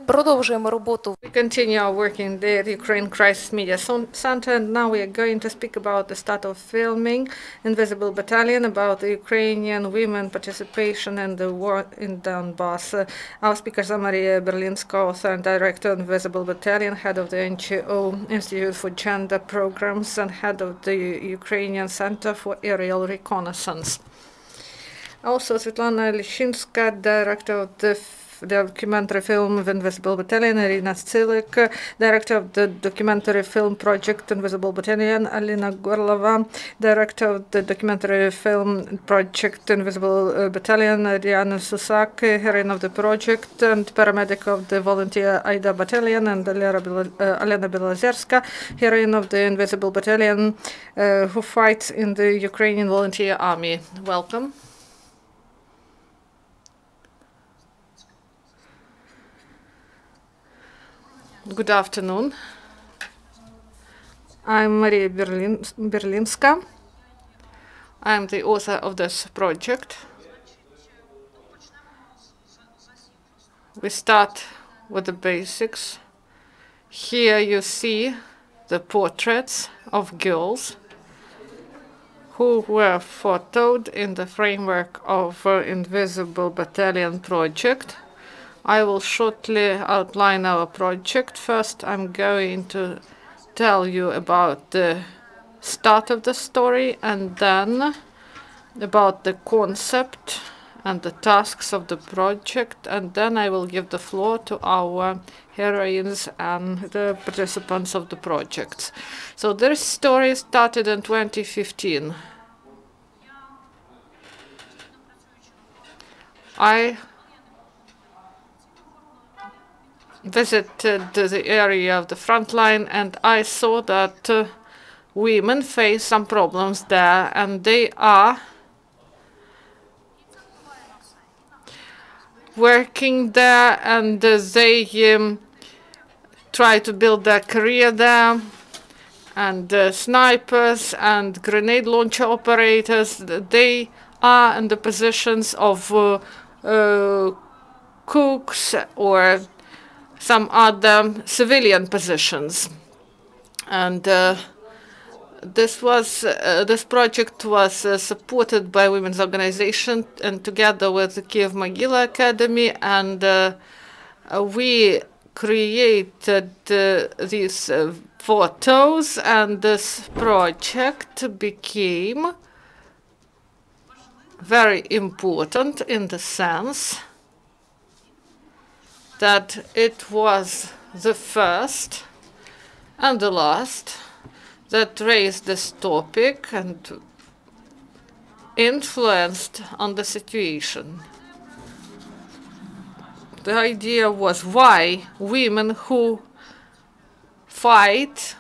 Продовжуємо роботу. We continue our work in the Ukraine Crisis Media Center, and now we are going to speak about the start of filming Invisible Battalion, about the Ukrainian women participation in the war in Donbas. Our speakers are Maria Berlinska, author and director of Invisible Battalion, head of the NGO Institute for Gender Programs, and head of the Ukrainian Centre for Aerial Reconnaissance. Also, Svitlana Lishchynska, director of the documentary film of Invisible Battalion, Iryna Tsilyk, director of the documentary film project Invisible Battalion, Alina Horlova, director of the documentary film project Invisible Battalion, Adriana Susak, heroine of the project, and paramedic of the volunteer Aidar battalion, and Olena Bilozerska, heroine of the Invisible Battalion, who fights in the Ukrainian volunteer army. Welcome. Good afternoon. I'm Maria Berlinska. I'm the author of this project. We start with the basics. Here you see the portraits of girls who were photoed in the framework of Invisible Battalion project. I will shortly outline our project. First, I'm going to tell you about the start of the story, and then about the concept and the tasks of the project, and then I will give the floor to our heroines and the participants of the project. So this story started in 2015. I visited the area of the front line, and I saw that women face some problems there, and they are working there, and they try to build their career there, and snipers and grenade launcher operators, they are in the positions of cooks or some other civilian positions. And this project was supported by women's organization and together with the Kiev Mogila Academy, and we created these photos, and this project became very important in the sense that it was the first and the last that raised this topic and influenced on the situation. The idea was why women who fight,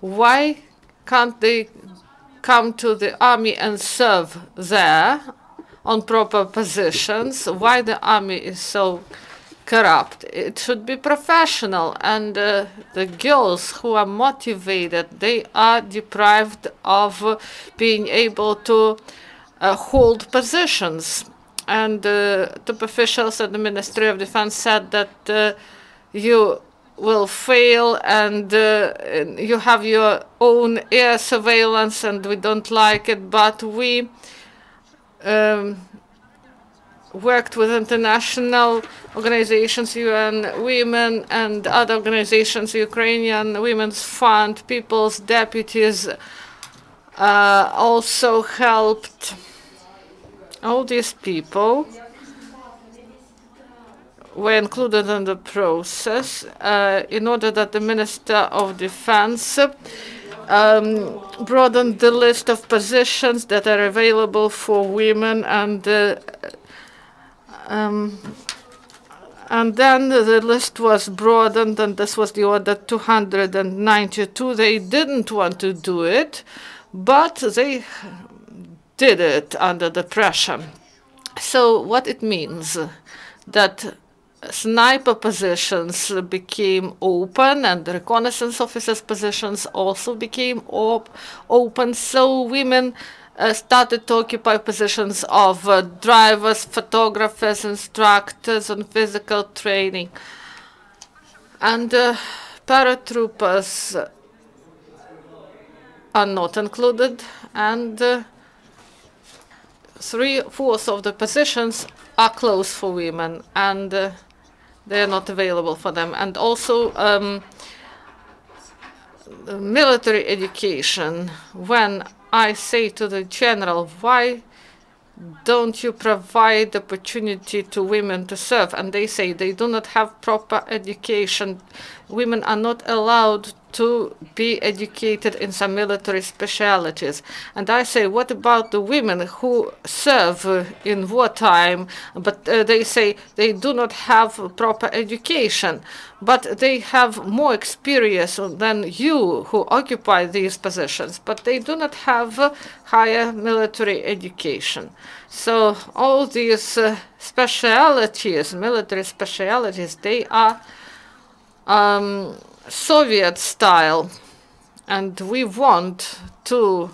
why can't they come to the army and serve there on proper positions? Why the army is so corrupt? It should be professional, and the girls who are motivated, they are deprived of being able to hold positions. And top officials at the Ministry of Defense said that you will fail, and you have your own air surveillance, and we don't like it, but we worked with international organizations, UN Women and other organizations, Ukrainian Women's Fund, People's Deputies also helped. All these people were included in the process in order that the Minister of Defense broadened the list of positions that are available for women, and then the list was broadened, and this was the order 292. They didn't want to do it, but they did it under the pressure. So what it means, that sniper positions became open, and the reconnaissance officers' positions also became open, so women started to occupy positions of drivers, photographers, instructors, and physical training. And paratroopers are not included, and 3/4 of the positions are closed for women, and they are not available for them. And also military education. When I say to the general, why don't you provide opportunity to women to serve? And they say they do not have proper education. Women are not allowed to be educated in some military specialities. And I say, what about the women who serve in wartime? But they say they do not have proper education, but they have more experience than you who occupy these positions, but they do not have higher military education. So all these specialities, military specialities, they are Soviet style, and we want to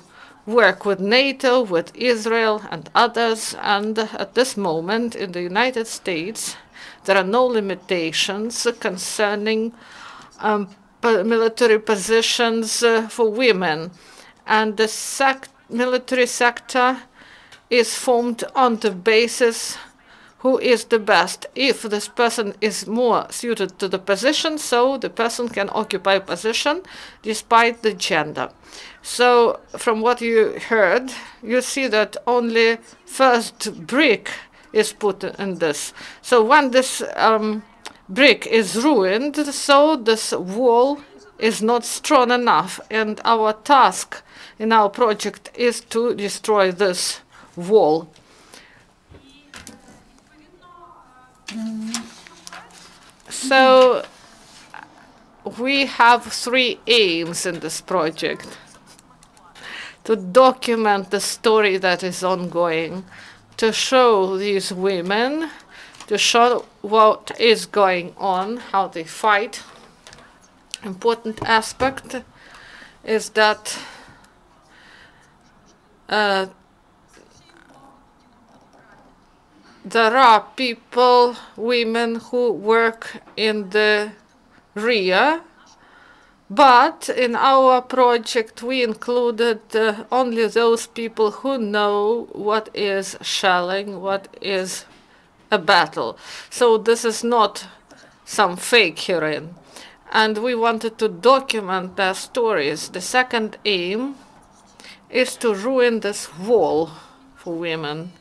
work with NATO, with Israel and others, and at this moment in the United States there are no limitations concerning military positions for women, and the military sector is formed on the basis who is the best. If this person is more suited to the position, so the person can occupy a position despite the gender. So from what you heard, you see that only first brick is put in this. So when this brick is ruined, so this wall is not strong enough, and our task in our project is to destroy this wall. So we have 3 aims in this project: to document the story that is ongoing, to show these women, to show what is going on, how they fight. Important aspect is that there are people, women, who work in the rear, but in our project we included only those people who know what is shelling, what is a battle. So this is not some fake heroine, and we wanted to document their stories. The second aim is to ruin this wall for women.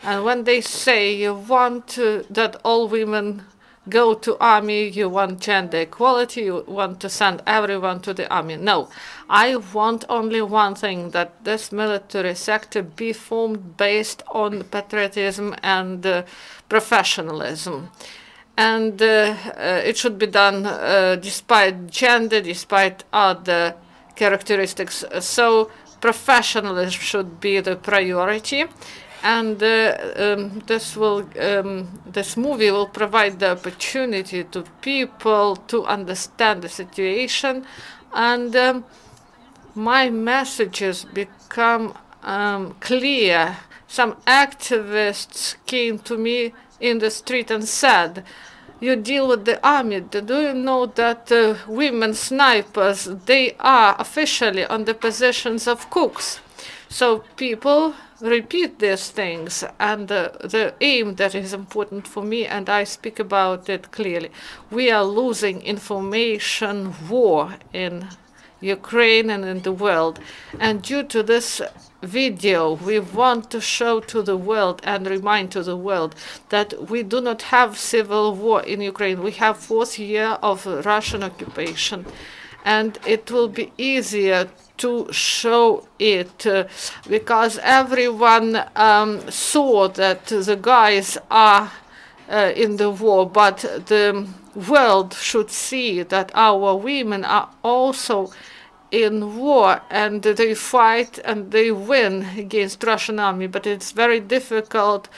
And when they say you want that all women go to army, you want gender equality, you want to send everyone to the army. No, I want only one thing, that this military sector be formed based on patriotism and professionalism. And it should be done despite gender, despite other characteristics. So professionalism should be the priority. And this movie will provide the opportunity to people to understand the situation, and my messages become clear. Some activists came to me in the street and said, "You deal with the army. Do you know that women snipers, they are officially on the positions of cooks?" So people repeat these things, and the aim that is important for me, and I speak about it clearly: we are losing information war in Ukraine and in the world, and due to this video we want to show to the world and remind to the world that we do not have civil war in Ukraine. We have 4th year of Russian occupation, and it will be easier to show it because everyone saw that the guys are in the war, but the world should see that our women are also in war, and they fight and they win against Russian army. But it's very difficult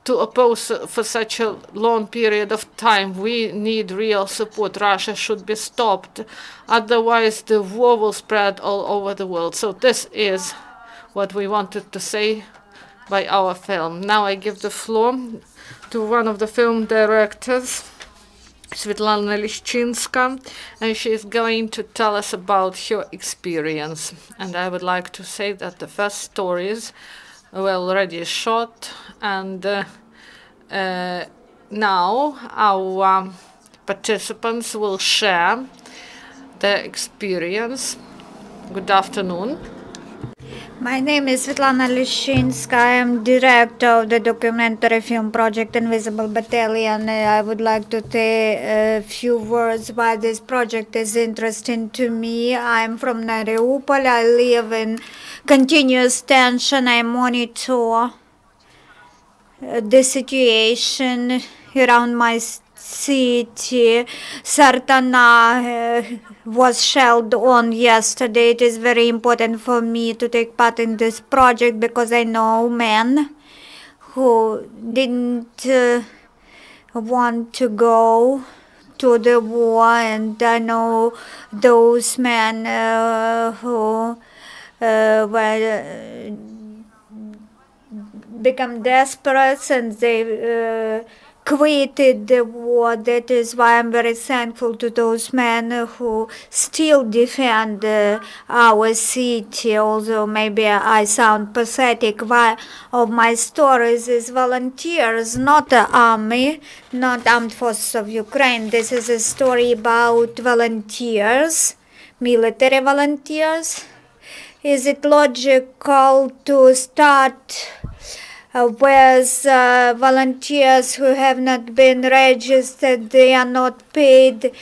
to oppose for such a long period of time. We need real support. Russia should be stopped. Otherwise, the war will spread all over the world. So this is what we wanted to say by our film. Now I give the floor to one of the film directors. Svitlana Lishchynska, and she is going to tell us about her experience. And I would like to say that the first stories were already shot, and now our participants will share their experience. Good afternoon. My name is Svitlana Lishchynska. I am director of the documentary film project Invisible Battalion. I would like to say a few words why this project is interesting to me. I'm from Mariupol. I live in continuous tension. I monitor the situation around my city. Sartana was shelled on yesterday. It is very important for me to take part in this project because I know men who didn't want to go to the war, and I know those men who were become desperate and they quitted the war. That is why I'm very thankful to those men who still defend our city, although maybe I sound pathetic. One of my stories is volunteers, not the army, not armed forces of Ukraine. This is a story about volunteers, military volunteers. Is it logical to start with volunteers who have not been registered? They are not paid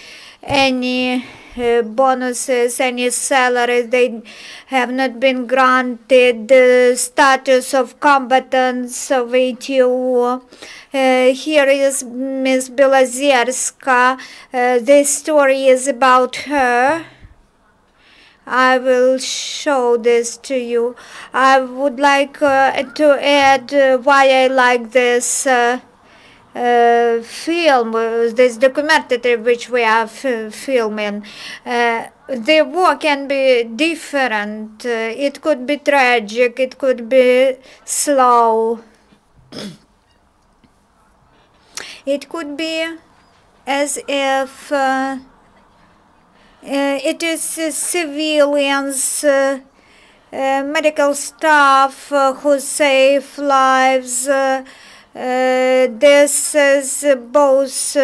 any bonuses, any salaries. They have not been granted the status of combatants of ATO. Here is Ms. Bilozerska. This story is about her. I will show this to you. I would like to add why I like this film, this documentary which we are filming. The war can be different. It could be tragic. It could be slow. It could be as if it is civilians, medical staff who save lives. This is both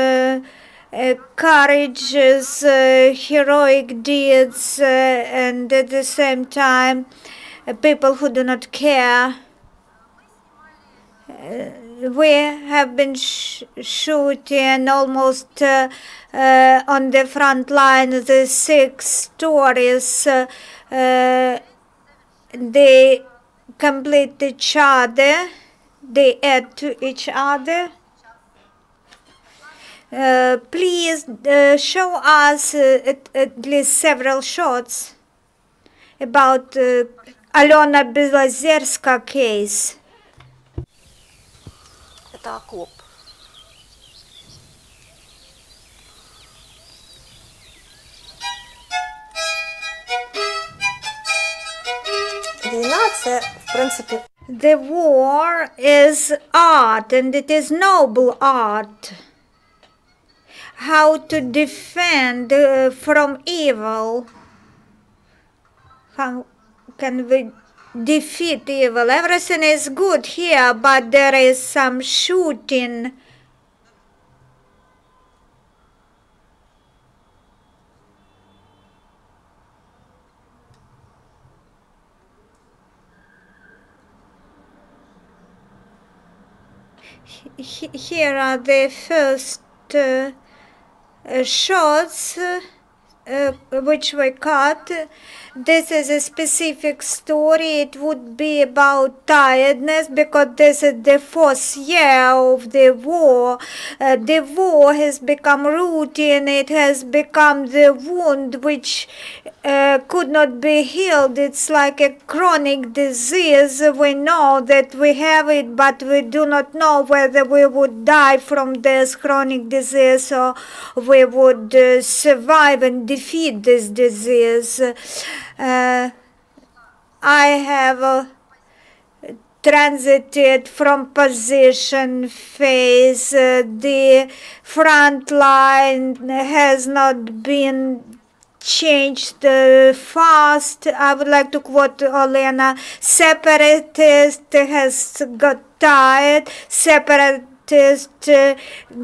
courageous, heroic deeds, and at the same time, people who do not care. We have been shooting almost on the front line the 6 stories. They complete each other. They add to each other. Please show us at least several shots about Olena Bilozerska case. Это окоп. Війна це, в принципі, the war is art, and it is noble art. How to defend from evil. How can we defeat evil? Everything is good here, but there is some shooting. Here are the first shots which we cut. This is a specific story. It would be about tiredness because this is the 4th year of the war. The war has become routine. It has become the wound which could not be healed. It's like a chronic disease. We know that we have it, but we do not know whether we would die from this chronic disease or we would survive and defeat this disease. I have transited from position phase. The front line has not been changed fast. I would like to quote Olena: separatist has got tired, separatist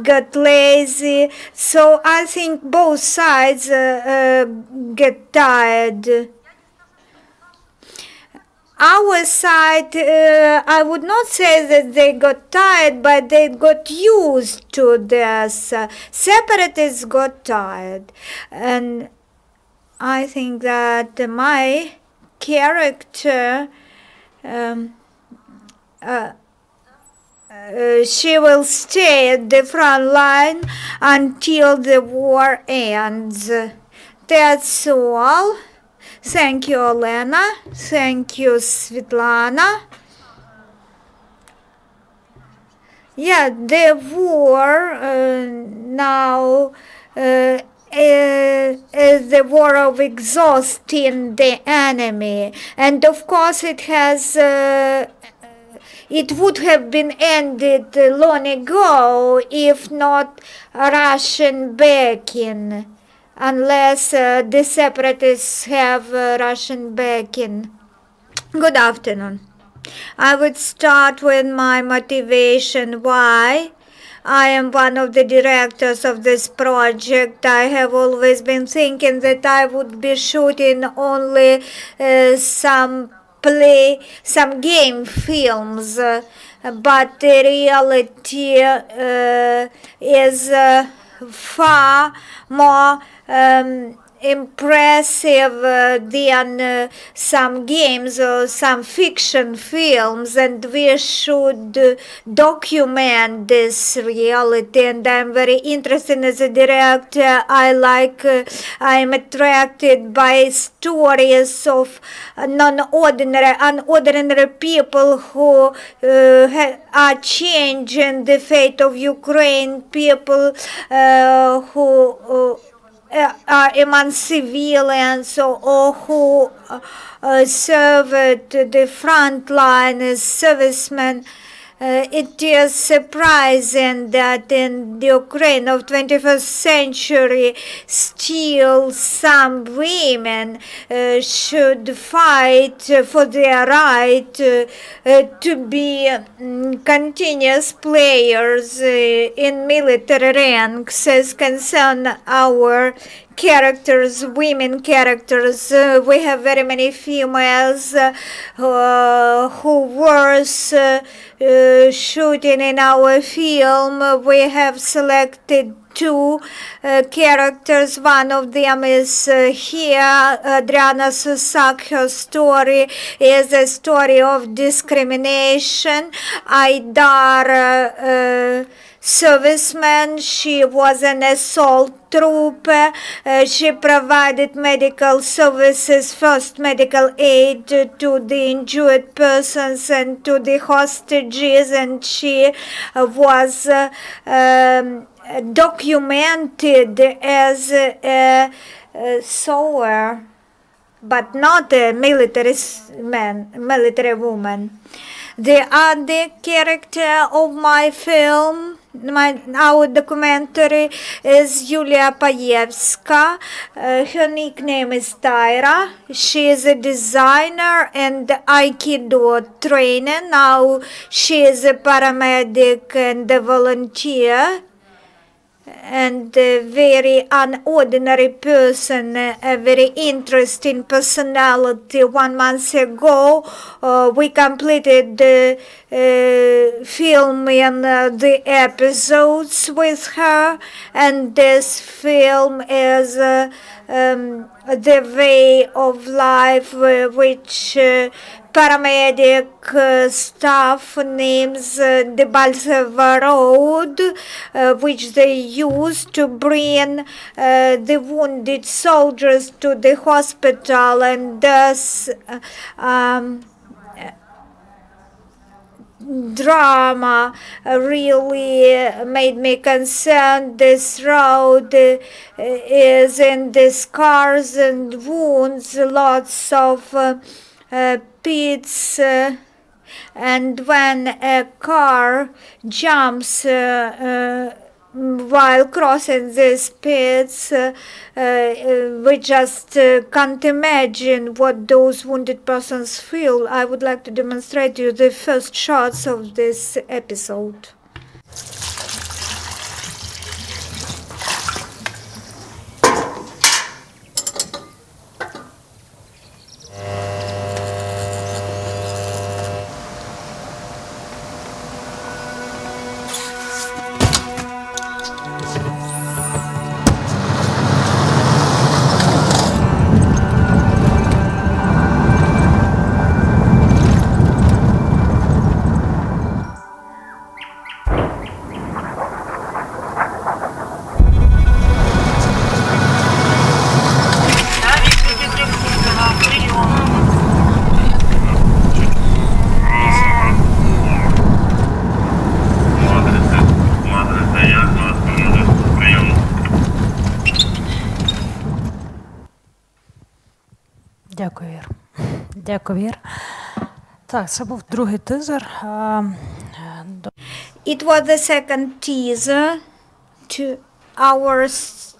got lazy. So I think both sides get tired. Our side, I would not say that they got tired, but they got used to this. Separatists got tired. And I think that my character, she will stay at the front line until the war ends. That's all. Thank you, Olena. Thank you, Svitlana. Yeah, the war now is the war of exhausting the enemy. And of course it has, it would have been ended long ago if not Russian backing. Unless the separatists have Russian backing. Good afternoon. I would start with my motivation why I am one of the directors of this project. I have always been thinking that I would be shooting only some game films, but the reality is far more impressive than some games or some fiction films, and we should document this reality. And I'm very interested as a director. I'm attracted by stories of unordinary people who are changing the fate of Ukraine, people who are among civilians or who serve at the front line as servicemen. It is surprising that in the Ukraine of 21st century still some women should fight for their right to be continuous players in military ranks as concern our characters, women characters. We have very many females who were shooting in our film. We have selected two characters. One of them is here, Adriana Susak. Her story is a story of discrimination. Aidar, serviceman, she was an assault trooper. She provided medical services, first medical aid to the injured persons and to the hostages, and she was documented as a sewer, but not a military woman. The other character of my film, our documentary, is Yulia Payevska. Her nickname is Tyra. She is a designer and Aikido trainer. Now she is a paramedic and a volunteer, and a very unordinary person, a very interesting personality. 1 month ago, we completed filming the episodes with her, and this film is the way of life which paramedic staff names the Balsava Road, which they use to bring the wounded soldiers to the hospital, and thus drama really made me concerned. This road is in the scars and wounds, lots of pits And when a car jumps while crossing these pits, we just can't imagine what those wounded persons feel. I would like to demonstrate you the first shots of this episode. Дякую, Вір. Дякую, Вір. Так, це був другий тизер. It was the second teaser to our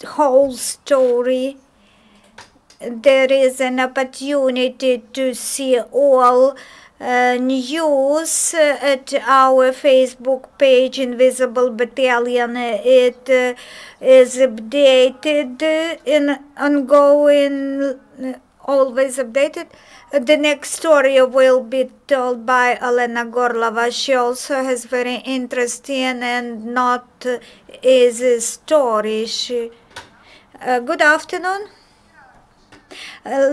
whole story. There is an opportunity to see all news at our Facebook page, Invisible Battalion. It is updated in ongoing, always updated. The next story will be told by Olena Horlova. She also has very interesting and not easy story. Good afternoon.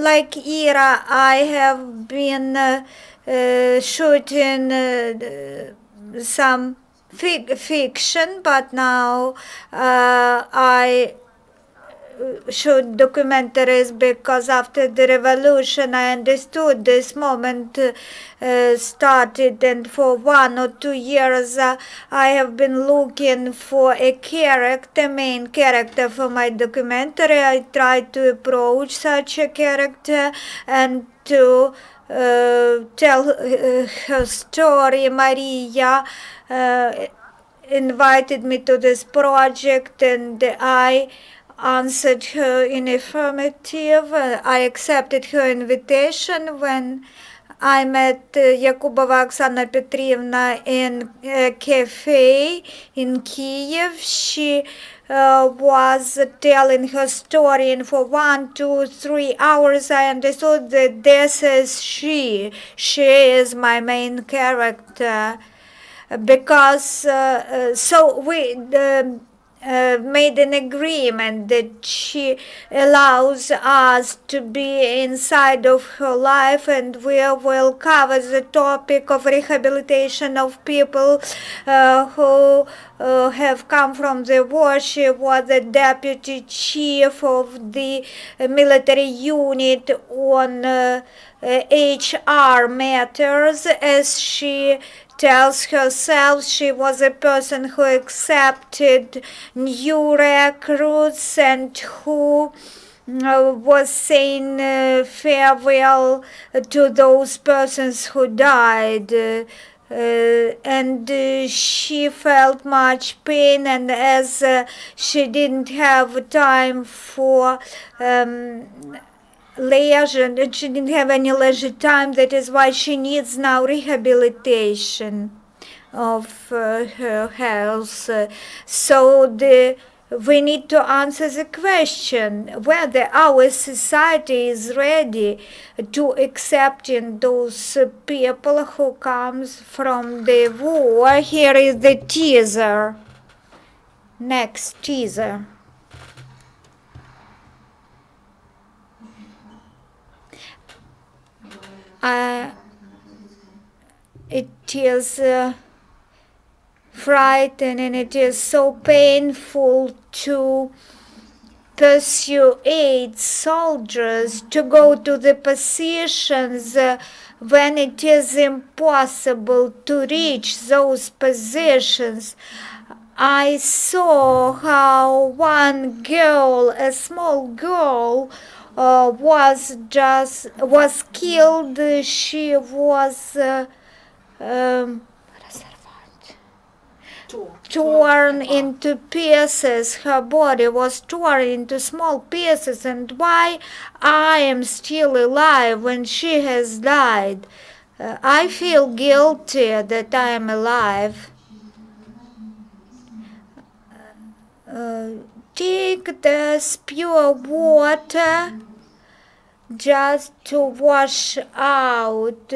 Like Ira, I have been shooting some fiction, but now I shoot documentaries because after the revolution I understood this moment started, and for 1 or 2 years I have been looking for a character, main character for my documentary. I tried to approach such a character and to tell her story. Maria invited me to this project and I answered her in affirmative. I accepted her invitation. When I met Yakubova Oksana Petrievna in a cafe in Kiev, she was telling her story, and for 1, 2, 3 hours I understood that this is she. She is my main character, because so we made an agreement that she allows us to be inside of her life, and we will cover the topic of rehabilitation of people who have come from the war. She was the deputy chief of the military unit on HR matters. As she tells herself, she was a person who accepted new recruits and who was saying farewell to those persons who died. And she felt much pain, and as she didn't have time for leisure, and she didn't have any leisure time, that is why she needs now rehabilitation of her health. So we need to answer the question whether our society is ready to accepting those people who comes from the war. Here is the teaser. Next teaser. It is frightening, it is so painful to persuade soldiers to go to the positions when it is impossible to reach those positions. I saw how one girl, a small girl, was killed. She was torn into pieces. Her body was torn into small pieces, and why I am still alive when she has died? I feel guilty that I am alive. Take this pure water just to wash out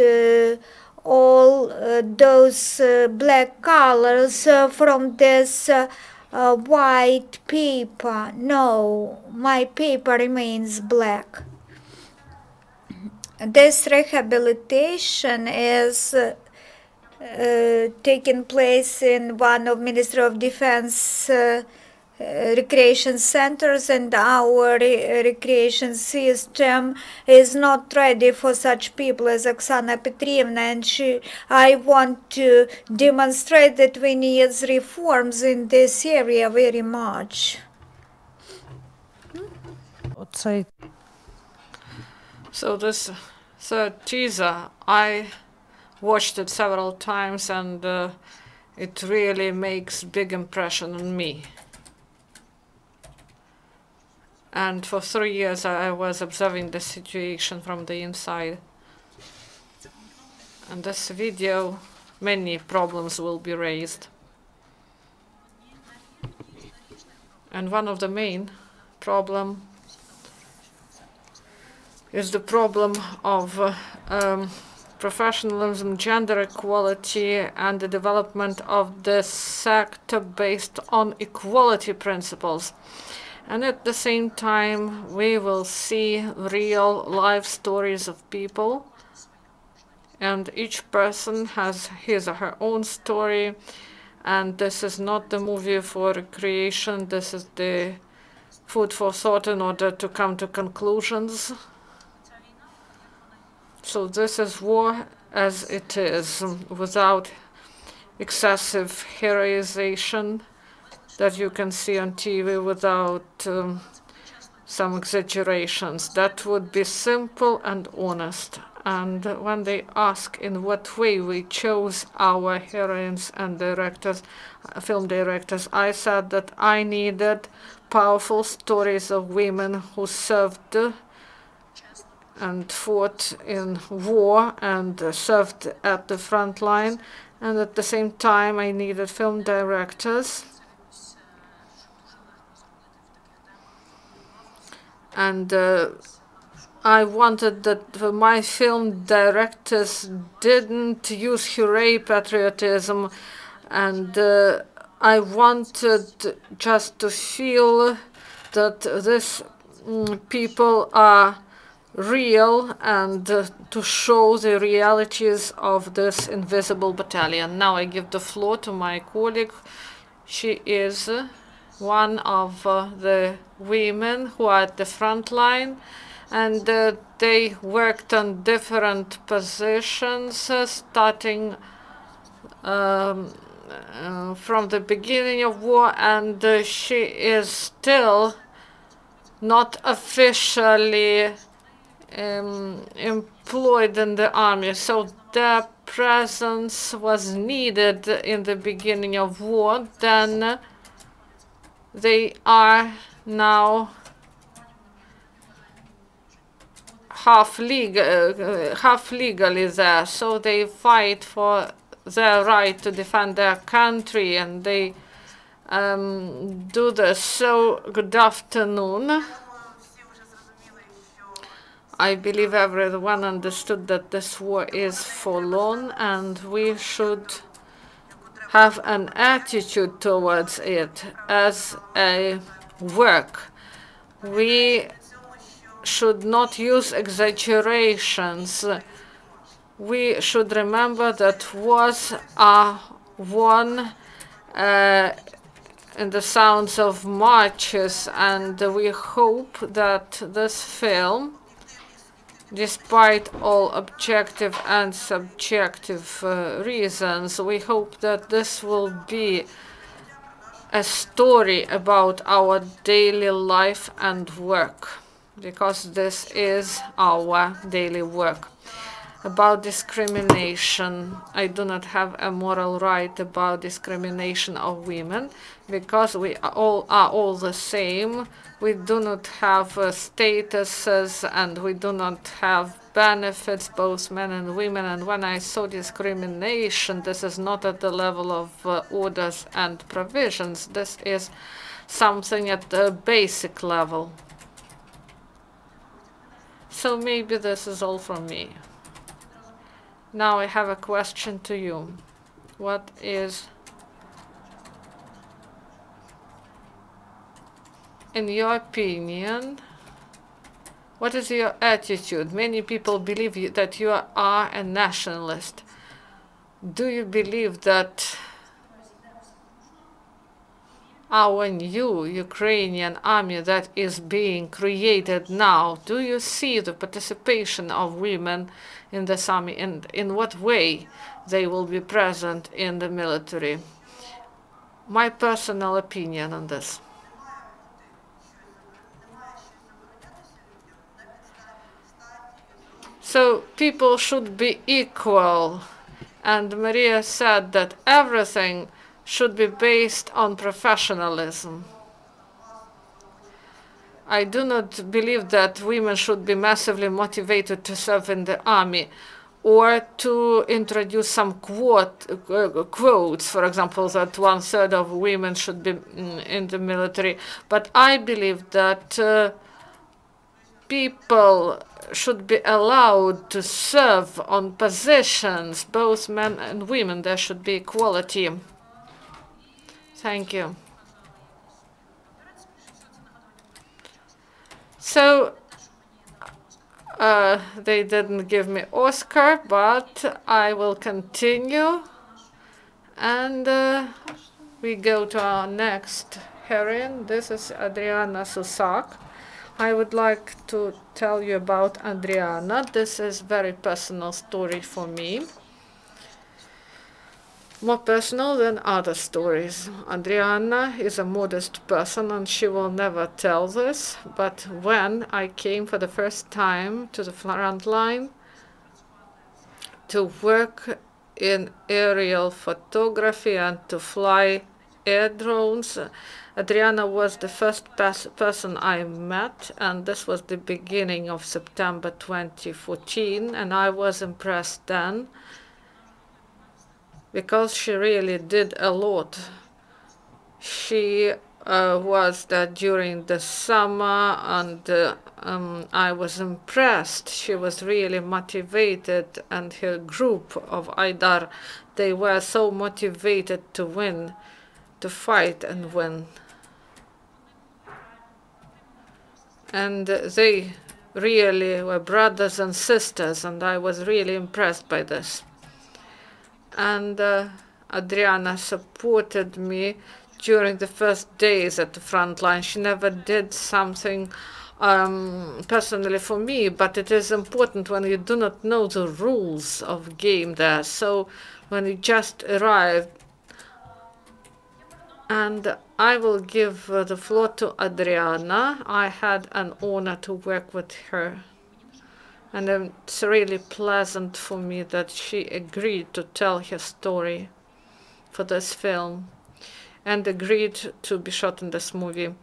all those black colors from this white paper. No, my paper remains black. This rehabilitation is taking place in one of Ministry of Defense recreation centers, and our recreation system is not ready for such people as Oksana Petrievna, and I want to demonstrate that we need reforms in this area very much. So this teaser, I watched it several times, and it really makes big impression on me. And for 3 years I was observing the situation from the inside. And this video, many problems will be raised. And one of the main problem is the problem of professionalism, gender equality, and the development of the sector based on equality principles. And at the same time, we will see real life stories of people, and each person has his or her own story. And this is not the movie for recreation, this is the food for thought in order to come to conclusions. So this is war as it is, without excessive heroization that you can see on TV, without some exaggerations. That would be simple and honest. And when they ask in what way we chose our heroines and directors, film directors, I said that I needed powerful stories of women who served and fought in war and served at the front line. And at the same time, I needed film directors. And I wanted that my film directors didn't use hooray patriotism, and I wanted just to feel that these people are real, and to show the realities of this invisible battalion. Now I give the floor to my colleague. She is one of the women who are at the front line, and they worked on different positions, starting from the beginning of war, and she is still not officially employed in the army, so their presence was needed in the beginning of war. Then they are now half legally there, so they fight for their right to defend their country, and they do this. So good afternoon. I believe everyone understood that this war is forlorn, and we should have an attitude towards it as a work. We should not use exaggerations. We should remember that wars are won in the sounds of marches, and we hope that this film, despite all objective and subjective reasons, we hope that this will be a story about our daily life and work, because this is our daily work. about discrimination. I do not have a moral right about discrimination of women, because we are all the same. We do not have statuses, and we do not have benefits, both men and women. And when I saw discrimination, this is not at the level of orders and provisions. This is something at the basic level. So maybe this is all from me. Now I have a question to you. What is, in your opinion, what is your attitude? Many people believe that you are a nationalist. Do you believe that our new Ukrainian army that is being created now, do you see the participation of women in this army, and in what way they will be present in the military? My personal opinion on this. So people should be equal, and Maria said that everything should be based on professionalism. I do not believe that women should be massively motivated to serve in the army, or to introduce some quotes, for example, that 1/3 of women should be in the military. But I believe that people should be allowed to serve on positions, both men and women. There should be equality. Thank you. So they didn't give me Oscar, but I will continue. And we go to our next heroine. This is Adriana Susak. I would like to tell you about Adriana. This is a very personal story for me. More personal than other stories. Adriana is a modest person, and she will never tell this, but when I came for the first time to the front line to work in aerial photography and to fly air drones, Adriana was the first person I met, and this was the beginning of September 2014, and I was impressed then, because she really did a lot. She was there during the summer, and I was impressed. She was really motivated, and her group of Aidar, they were so motivated to win, to fight and win. And they really were brothers and sisters, and I was really impressed by this. And Adriana supported me during the first days at the front line. She never did something personally for me, but it is important when you do not know the rules of game there. So when you just arrived, and I will give the floor to Adriana. I had an honor to work with her. And it's really pleasant for me that she agreed to tell her story for this film and agreed to be shot in this movie.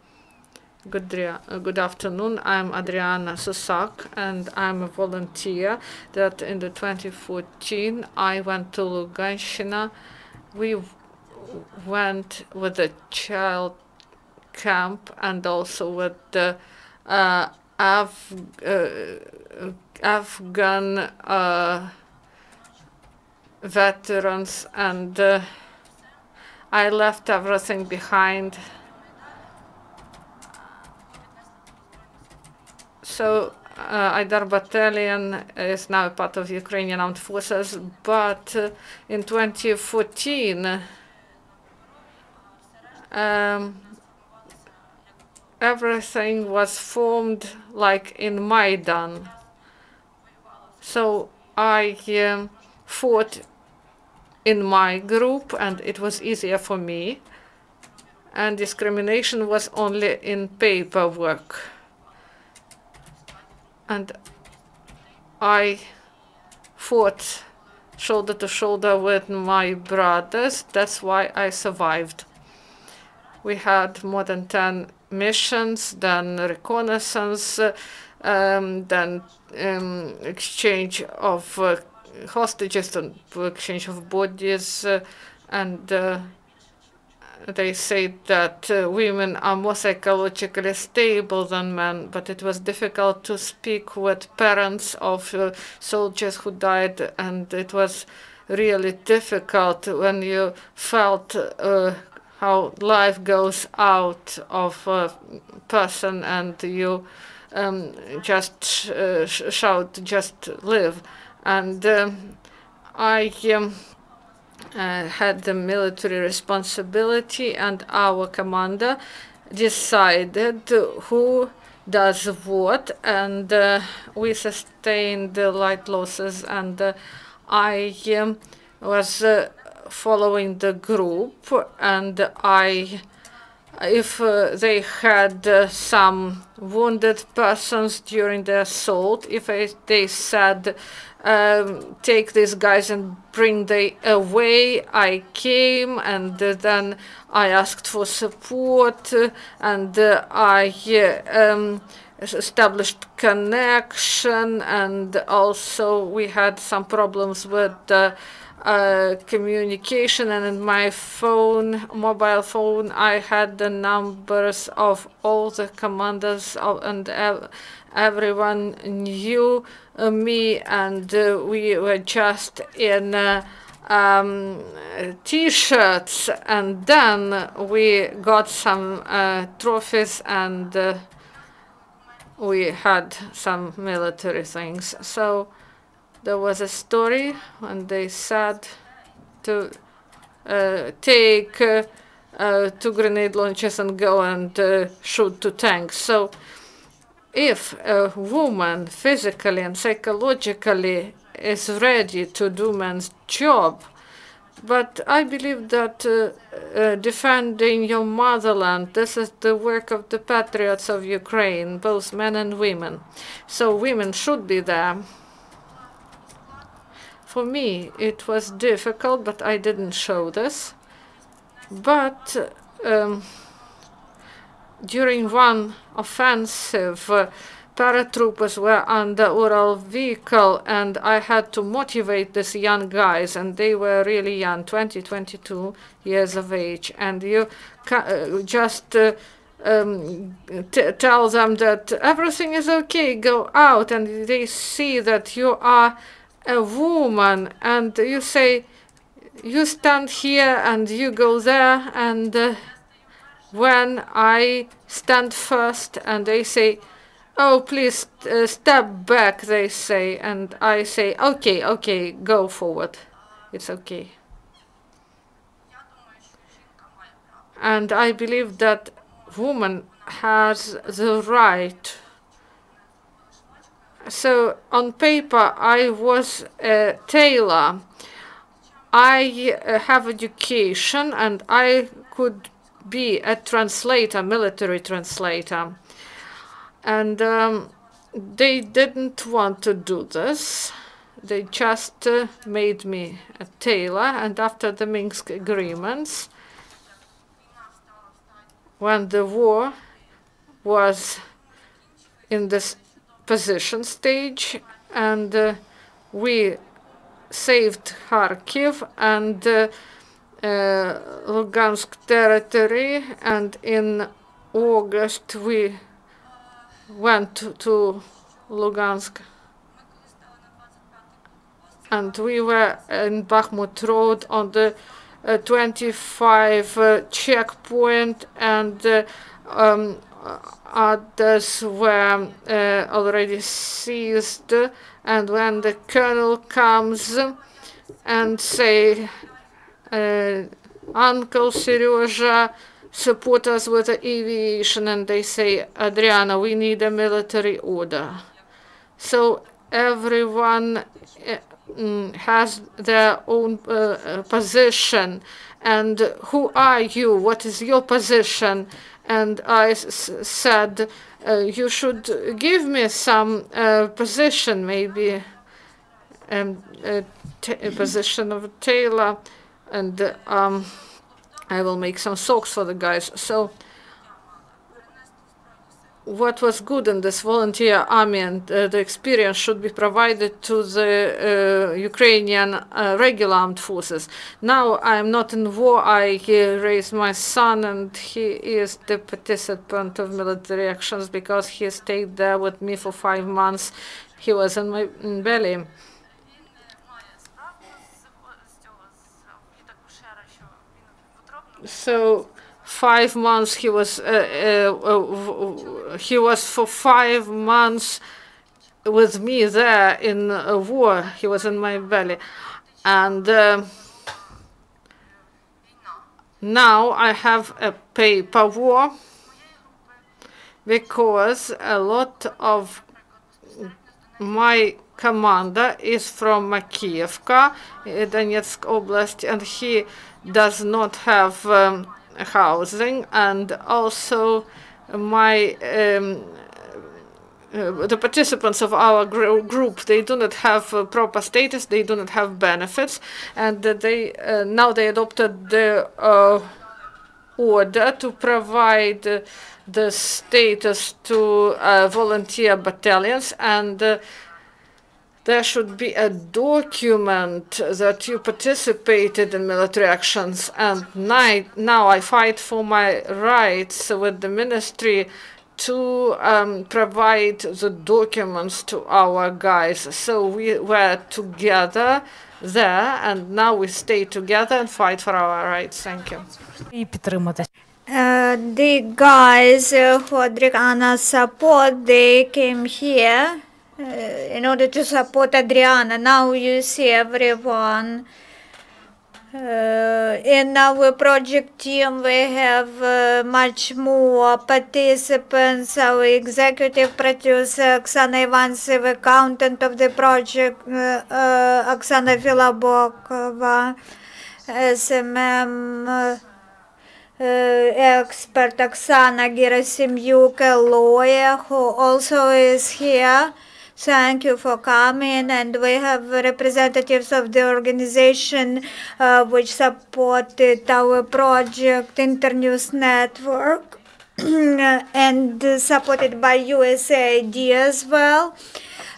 Good afternoon. I'm Adriana Susak, and I'm a volunteer that in the 2014 I went to Luganshina. We went with the child camp and also with the Afghan veterans, and I left everything behind. So Aidar battalion is now a part of Ukrainian Armed Forces, but in 2014 everything was formed like in Maidan. So I fought in my group, and it was easier for me. And discrimination was only in paperwork. And I fought shoulder to shoulder with my brothers. That's why I survived. We had more than 10 missions, then reconnaissance, then exchange of hostages, and exchange of bodies, and they say that women are more psychologically stable than men, but it was difficult to speak with parents of soldiers who died, and it was really difficult when you felt how life goes out of a person and you just shout, just live. And I had the military responsibility, and our commander decided who does what, and we sustained light losses, and I was following the group, and if they had some wounded persons during the assault, if they said, take these guys and bring them away, I came, and then I asked for support, and I established connection, and also we had some problems with communication, and in my mobile phone, I had the numbers of all the commanders, and everyone knew me, and we were just in t-shirts, and then we got some trophies, and we had some military things. So there was a story when they said to take 2 grenade launchers and go and shoot 2 tanks. So if a woman physically and psychologically is ready to do man's job, but I believe that defending your motherland, this is the work of the patriots of Ukraine, both men and women. So women should be there. For me, it was difficult, but I didn't show this. But during one offensive, paratroopers were on the Ural vehicle, and I had to motivate these young guys, and they were really young, 20, 22 years of age. And you just tell them that everything is okay, go out, and they see that you are a woman, and you say, you stand here and you go there, and when I stand first and they say, oh, please step back, they say, and I say, okay, okay, go forward, it's okay. And I believe that woman has the right. So on paper, I was a tailor. I have education, and I could be a translator, military translator. And they didn't want to do this. They just made me a tailor. And after the Minsk agreements, when the war was in this position stage, and we saved Kharkiv and Lugansk territory, and in August we went to Lugansk, and we were in Bakhmut Road on the 25 checkpoint, and others were already seized. And when the colonel comes and say, Uncle Seryoja, support us with the aviation, and they say, Adriana, we need a military order. So everyone has their own position. And who are you? What is your position? And I said, you should give me some position, maybe. position of a tailor, and I will make some socks for the guys. So what was good in this volunteer army and the experience should be provided to the Ukrainian regular armed forces. Now I am not in war. I raised my son, and he is the participant of military actions because he stayed there with me for 5 months. He was in my belly. So 5 months he was for 5 months with me there in a war. He was in my belly, and now I have a paper war because a lot of my commander is from Makiivka, Donetsk Oblast, and he does not have housing, and also my the participants of our group, they do not have proper status, they do not have benefits, and they now they adopted the order to provide the status to volunteer battalions, and there should be a document that you participated in military actions. And now I fight for my rights with the ministry to provide the documents to our guys. So we were together there, and now we stay together and fight for our rights. Thank you. The guys who Adriana support, they came here in order to support Adriana. Now you see everyone. In our project team, we have much more participants. Our executive producer, Oksana Ivantseva, accountant of the project, Oksana Filabokova, SMM expert, Oksana Gerasimyuk, a lawyer who also is here. Thank you for coming, and we have representatives of the organization which supported our project, Internews Network, and supported by USAID as well.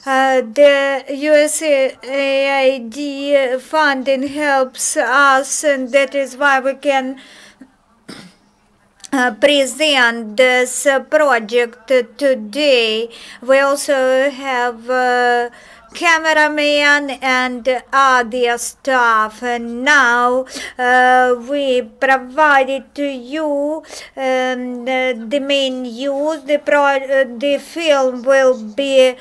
The USAID funding helps us, and that is why we can present this project today. We also have cameraman and other staff, and now we provided to you the main news. The film will be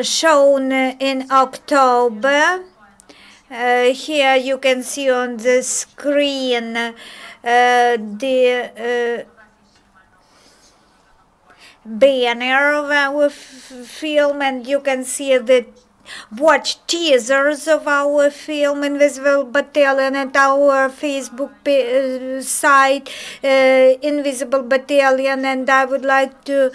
shown in October. Here you can see on the screen the banner of our film, and you can see the watch teasers of our film Invisible Battalion at our Facebook site, Invisible Battalion. And I would like to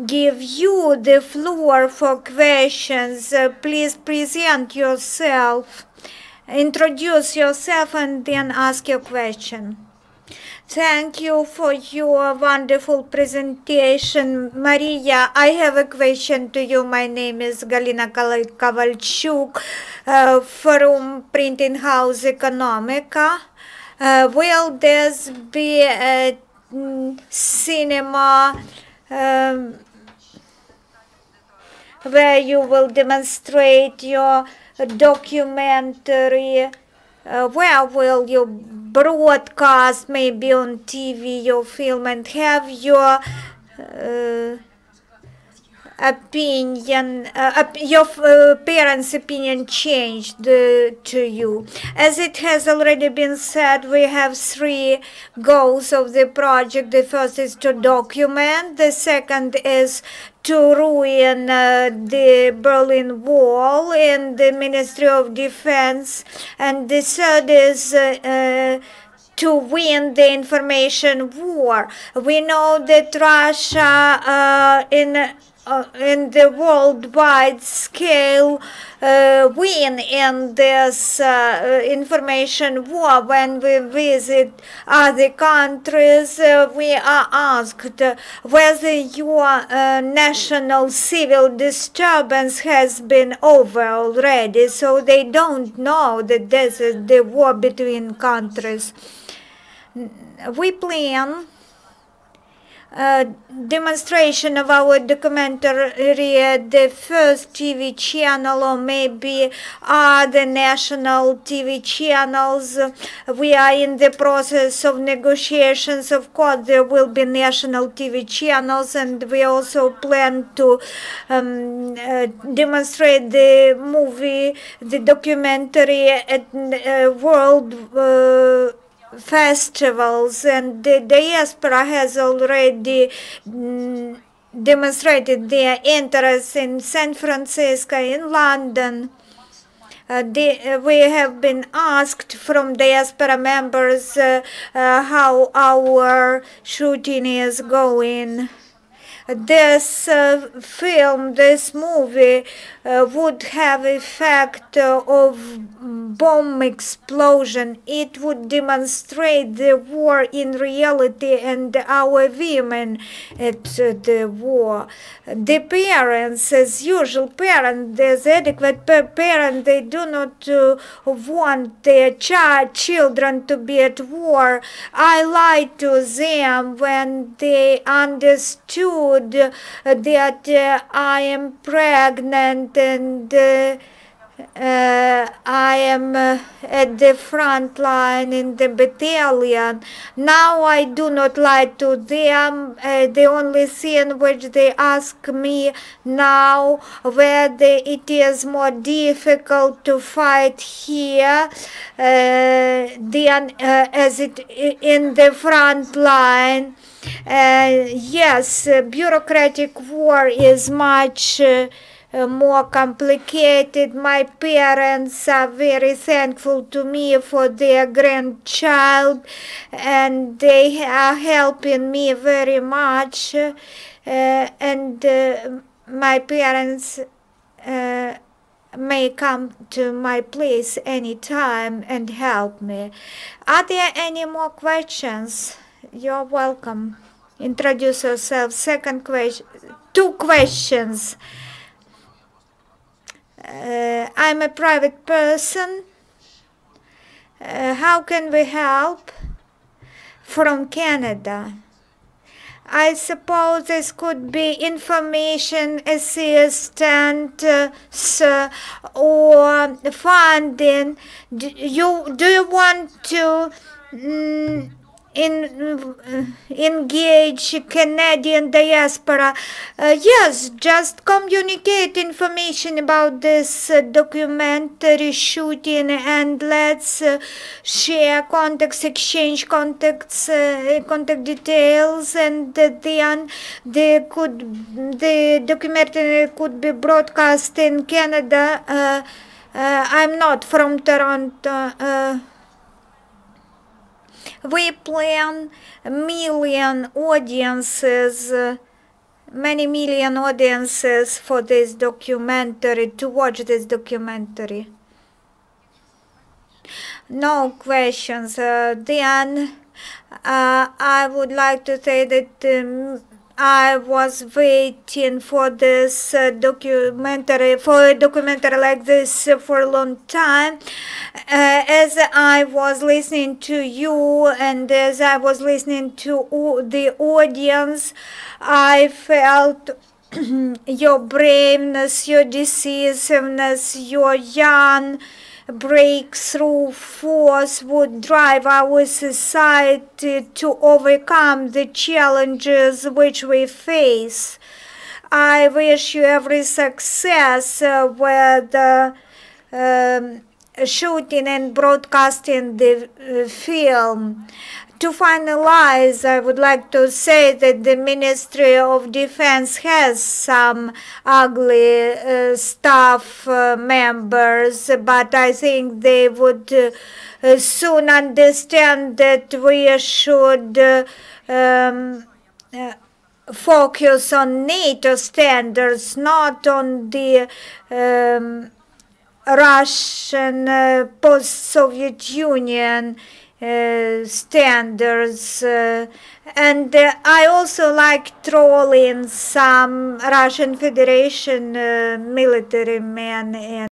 give you the floor for questions. Please present yourself. Introduce yourself and then ask your question. Thank you for your wonderful presentation. Maria, I have a question to you. My name is Galina Kovalchuk from Printing House Economica. Will there be a cinema where you will demonstrate your documentary? Where will you broadcast, maybe on TV, your film, and have your opinion, your parents' opinion changed to you? As it has already been said, we have 3 goals of the project. The first is to document, the second is to ruin the Berlin Wall in the Ministry of Defense, and the third is to win the information war. We know that Russia in the worldwide scale win in this information war. When we visit other countries, we are asked whether your national civil disturbance has been over already, so they don't know that this is the war between countries. We plan demonstration of our documentary at the first TV channel, or maybe other national TV channels. We are in the process of negotiations. Of course, there will be national TV channels, and we also plan to demonstrate the movie, the documentary at world festivals, and the diaspora has already demonstrated their interest in San Francisco, in London. We have been asked from diaspora members how our shooting is going. This film, this movie, would have effect of bomb explosion. It would demonstrate the war in reality and our women at the war. The parents, as usual, as adequate parents, they do not want their children to be at war. I lied to them when they understood that I am pregnant and I am at the front line in the battalion. Now I do not lie to them. The only thing which they ask me now, whether it is more difficult to fight here than as it in the front line. Yes, bureaucratic war is much more complicated. My parents are very thankful to me for their grandchild, and they are helping me very much. And my parents may come to my place anytime and help me. Are there any more questions? You're welcome. Introduce yourself. Second question. 2 questions. I'm a private person. How can we help? From Canada. I suppose this could be information assistance or funding. Do you want to engage Canadian diaspora? Yes, just communicate information about this documentary shooting, and let's share contacts, exchange contacts, contact details, and then the documentary could be broadcast in Canada. I'm not from Toronto. We plan many million audiences for this documentary, to watch this documentary. No questions. Then I would like to say that I was waiting for this documentary, for a documentary like this for a long time. As I was listening to you and as I was listening to the audience, I felt your braveness, your decisiveness, your young breakthrough force would drive our society to overcome the challenges which we face. I wish you every success with shooting and broadcasting the film. To finalize, I would like to say that the Ministry of Defense has some ugly staff members, but I think they would soon understand that we should focus on NATO standards, not on the Russian post-Soviet Union standards. And I also like trolling some Russian Federation military men and